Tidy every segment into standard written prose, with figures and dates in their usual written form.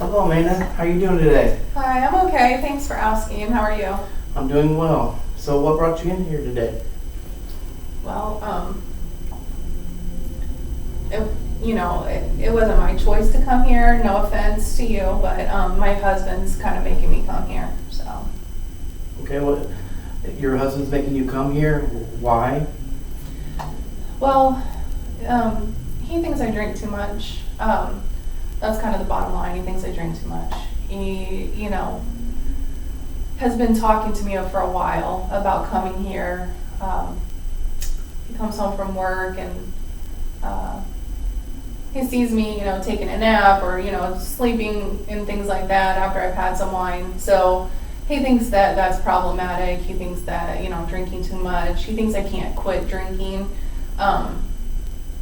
Hello, Amanda. How are you doing today? Hi, I'm okay. Thanks for asking. How are you? I'm doing well. So what brought you in here today? Well, it wasn't my choice to come here. No offense to you, but my husband's kind of making me come here. So. Okay, what? Your husband's making you come here? Why? Well, he thinks I drink too much. That's kind of the bottom line. He thinks I drink too much. He, has been talking to me for a while about coming here. He comes home from work and he sees me, taking a nap or, sleeping and things like that after I've had some wine. So he thinks that that's problematic. He thinks that, I'm drinking too much. He thinks I can't quit drinking.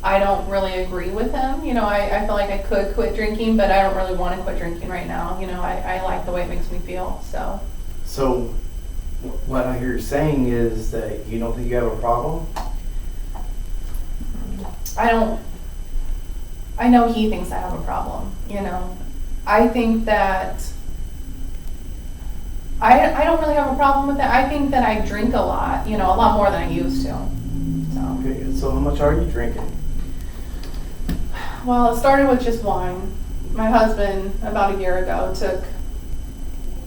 I don't really agree with him. I feel like I could quit drinking, but I don't really want to quit drinking right now. I like the way it makes me feel, so. So what I hear you saying is that you don't think you have a problem? I know he thinks I have a problem, I think that I don't really have a problem with that. I think that I drink a lot, a lot more than I used to. So. Okay, so how much are you drinking? Well, it started with just wine. My husband, about a year ago, took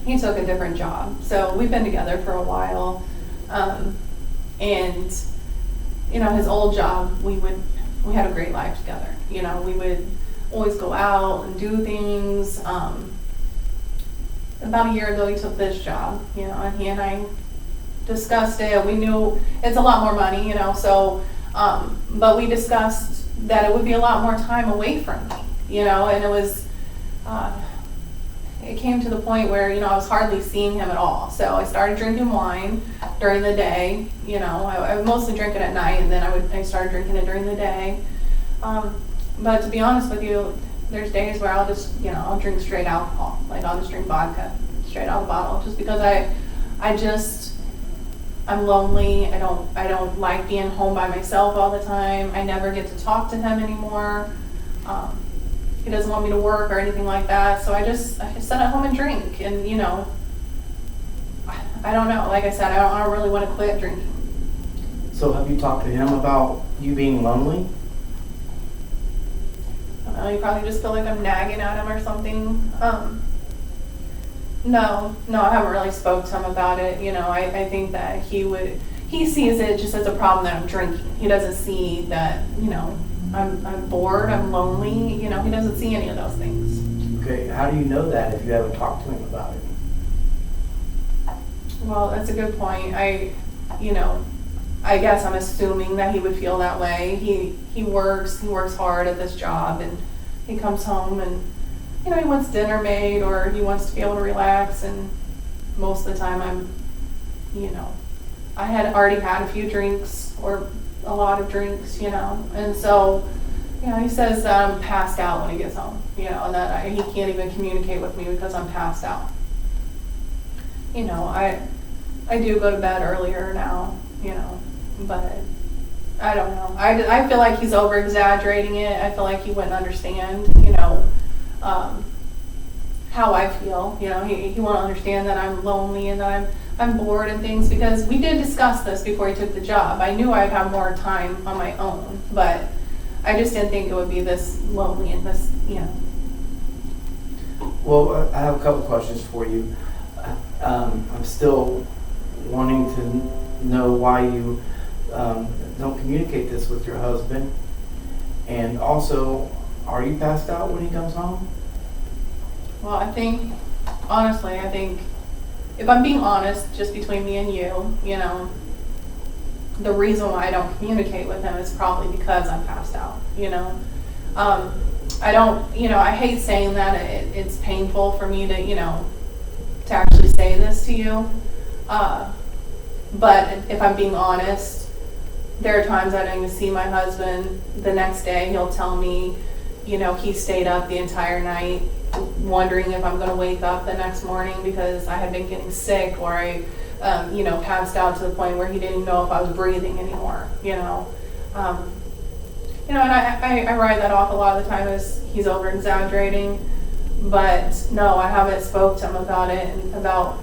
a different job. So we've been together for a while. And, his old job, we had a great life together. We would always go out and do things. About a year ago, he took this job, and he and I discussed it. We knew it's a lot more money, so, but we discussed that it would be a lot more time away from me, and it was, it came to the point where, I was hardly seeing him at all. So I started drinking wine during the day, I would mostly drink it at night, and then I started drinking it during the day. But to be honest with you, there's days where I'll just, I'll drink straight alcohol. Like I'll just drink vodka straight out of the bottle, just because I'm lonely. I don't like being home by myself all the time. I never get to talk to him anymore. He doesn't want me to work or anything like that. So I just sit at home and drink. And I don't know. Like I said, I don't really want to quit drinking. So have you talked to him about you being lonely? I don't know. You probably just feel like I'm nagging at him or something. No, I haven't really spoke to him about it. I think that he sees it just as a problem that I'm drinking. He doesn't see that, I'm bored, I'm lonely, he doesn't see any of those things. Okay, how do you know that if you haven't talked to him about it? Well, that's a good point. I guess I'm assuming that he would feel that way. He works hard at this job, and he comes home and he wants dinner made, or he wants to be able to relax, and most of the time I had already had a few drinks or a lot of drinks, and so, he says that I'm passed out when he gets home, and that he can't even communicate with me because I'm passed out. I do go to bed earlier now, but I don't know. I feel like he's over exaggerating it. I feel like he wouldn't understand, how I feel. He won't understand that I'm lonely and that I'm bored and things, because we did discuss this before he took the job. I knew I'd have more time on my own, but I just didn't think it would be this lonely and this, Well, I have a couple questions for you. I'm still wanting to know why you don't communicate this with your husband. And also, are you passed out when he comes home? Well, honestly, if I'm being honest, just between me and you, the reason why I don't communicate with him is probably because I'm passed out, I don't, I hate saying that. It's painful for me to actually say this to you. But if I'm being honest, there are times I don't even see my husband. The next day he'll tell me, he stayed up the entire night wondering if I'm going to wake up the next morning because I had been getting sick, or I, passed out to the point where he didn't know if I was breathing anymore, and I write that off a lot of the time as he's over exaggerating. But no, I haven't spoke to him about it and about,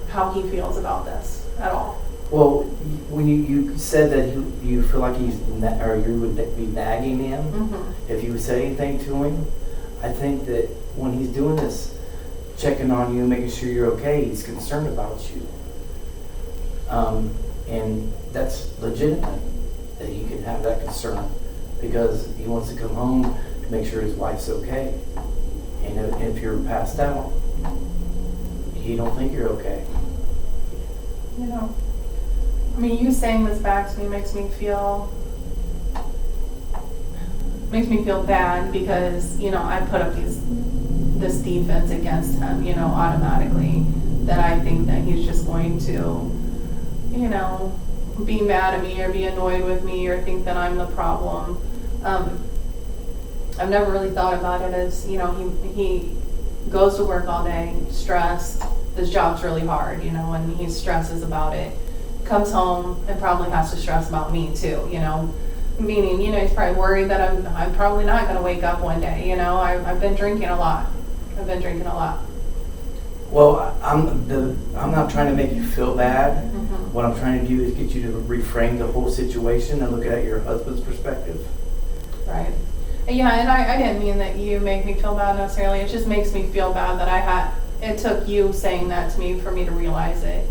how he feels about this at all. Well, when you said that you feel like or you would be nagging him, Mm-hmm. if you would say anything to him, I think that when he's doing this, checking on you, making sure you're okay, he's concerned about you. And that's legitimate that he can have that concern because he wants to come home to make sure his wife's okay. And if you're passed out, he don't think you're okay. You saying this back to me makes me feel bad because, I put up this defense against him, automatically, that I think that he's just going to, be mad at me or be annoyed with me or think that I'm the problem. I've never really thought about it as, he goes to work all day, stressed. This job's really hard, and he stresses about it. Comes home and probably has to stress about me too, meaning, he's probably worried that I'm probably not going to wake up one day, I've been drinking a lot. Well, I'm not trying to make you feel bad. Mm-hmm. What I'm trying to do is get you to reframe the whole situation and look at your husband's perspective. Right. Yeah, and I didn't mean that you make me feel bad necessarily. It just makes me feel bad that it took you saying that to me for me to realize it,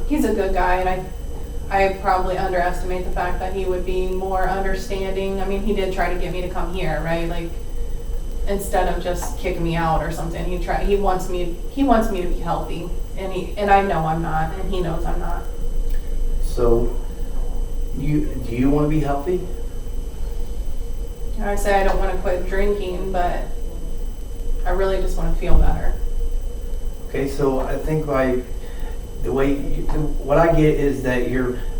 He's a good guy, and I probably underestimate the fact that he would be more understanding. He did try to get me to come here, right? Like, instead of just kicking me out or something, he wants me to be healthy, and I know I'm not, and he knows I'm not. So, do you want to be healthy? I say I don't want to quit drinking, but I really just want to feel better. Okay, so I think what I get is that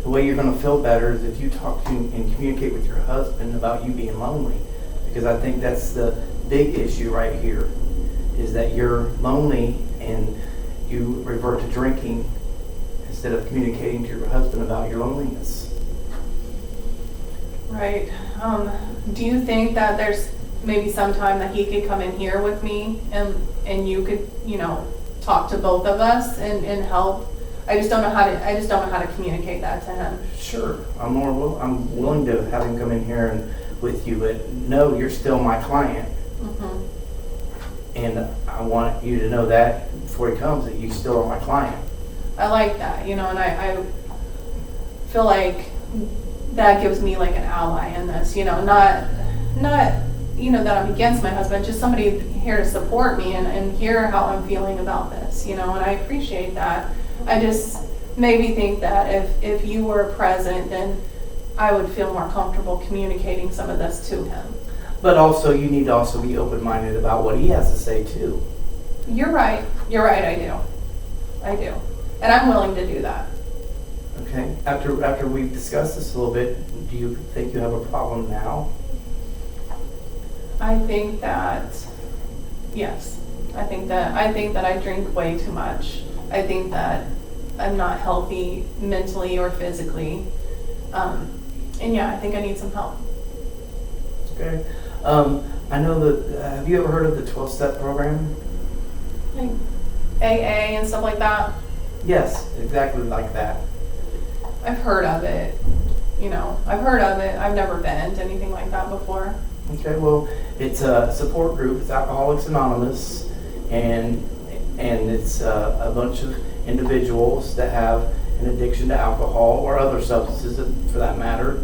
the way you're going to feel better is if you talk to and communicate with your husband about you being lonely, because I think that's the big issue right here, is that you're lonely and you revert to drinking instead of communicating to your husband about your loneliness. Right. Do you think that there's maybe some time that he could come in here with me and you could, talk to both of us and help? I just don't know how to communicate that to him. Sure. I'm willing to have him come in here and with you, but no, you're still my client. Mm-hmm. And I want you to know that before he comes, that you still are my client. I like that, and I feel like that gives me like an ally in this, not that I'm against my husband, just somebody here to support me and hear how I'm feeling about this, and I appreciate that. I just maybe think that if you were present, then I would feel more comfortable communicating some of this to him. But also, you need to also be open-minded about what he has to say too. You're right, I do. And I'm willing to do that. Okay. After we've discussed this a little bit, do you think you have a problem now? I think that, yes. I think that I drink way too much. I think that I'm not healthy mentally or physically. And yeah, I think I need some help. Okay. I know that, have you ever heard of the 12-step program? Like AA and stuff like that? Yes, exactly like that. I've heard of it. I've never been to anything like that before. Okay, well, it's a support group. It's Alcoholics Anonymous, and it's a bunch of individuals that have an addiction to alcohol or other substances for that matter,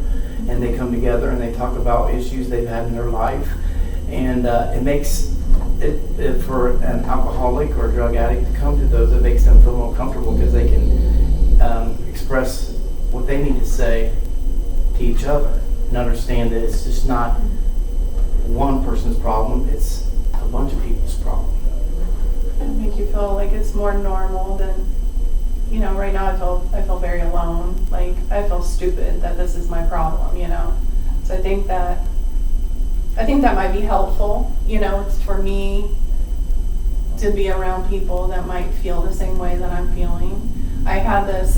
and they come together and they talk about issues they've had in their life, and it makes it for an alcoholic or drug addict to come to those, it makes them feel more comfortable because they can express what they need to say to each other and understand that it's just not one person's problem, it's a bunch of people's problem. And make you feel like it's more normal than, right now I feel very alone. Like I feel stupid that this is my problem, So I think that might be helpful, it's for me to be around people that might feel the same way that I'm feeling. I had this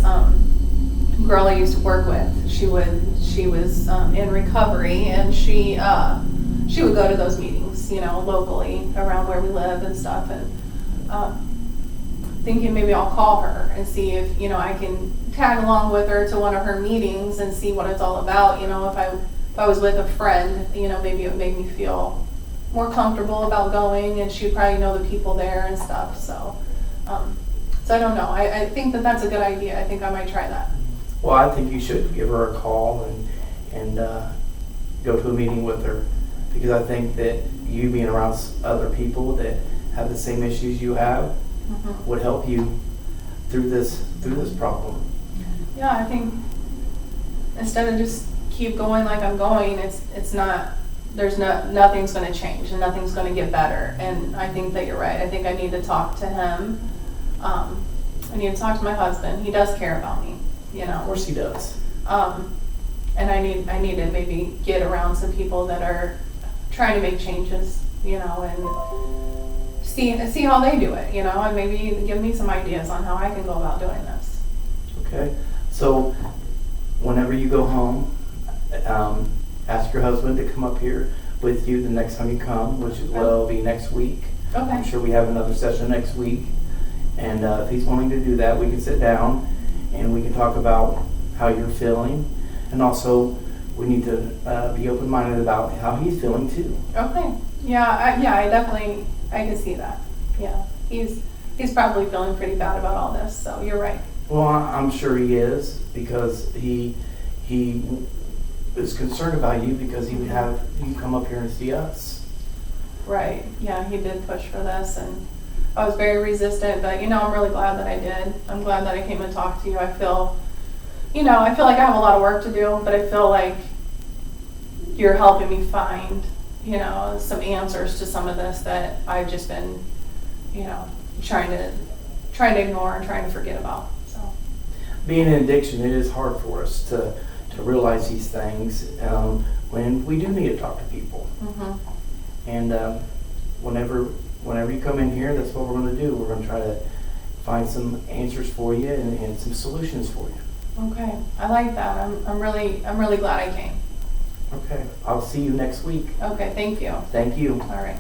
girl I used to work with. She was in recovery, and she would go to those meetings, you know, locally around where we live and stuff. And thinking maybe I'll call her and see if, you know, I can tag along with her to one of her meetings and see what it's all about. You know, if I was with a friend, you know, maybe it would make me feel more comfortable about going, and she'd probably know the people there and stuff. So I don't know. I think that that's a good idea. I think I might try that. Well, I think you should give her a call and go to a meeting with her, because I think that you being around other people that have the same issues you have would help you through this problem. Yeah, I think instead of just keep going like I'm going, it's not. Nothing's going to change and nothing's going to get better. And I think that you're right. I think I need to talk to him. I need to talk to my husband. He does care about me, you know. Of course he does. And I need to maybe get around some people that are trying to make changes, you know, and see how they do it, you know, and maybe give me some ideas on how I can go about doing this. Okay. So whenever you go home, ask your husband to come up here with you the next time you come, which will be next week. Okay. I'm sure we have another session next week. And if he's wanting to do that, we can sit down and we can talk about how you're feeling. And also, we need to be open-minded about how he's feeling too. Okay. Yeah, I can see that. Yeah. He's probably feeling pretty bad about all this, so you're right. Well, I'm sure he is, because he is concerned about you, because he would have you come up here and see us. Right. Yeah, he did push for this, and I was very resistant, but you know, I'm really glad that I did. I'm glad that I came and talked to you. I feel like I have a lot of work to do, but I feel like you're helping me find, you know, some answers to some of this that I've just been, you know, trying to ignore and trying to forget about. So Being in addiction, it is hard for us to realize these things when we do need to talk to people. And whenever you come in here, that's what we're going to do. We're going to try to find some answers for you and some solutions for you. Okay, I like that. I'm really glad I came. Okay, I'll see you next week. Okay, thank you. Thank you. All right.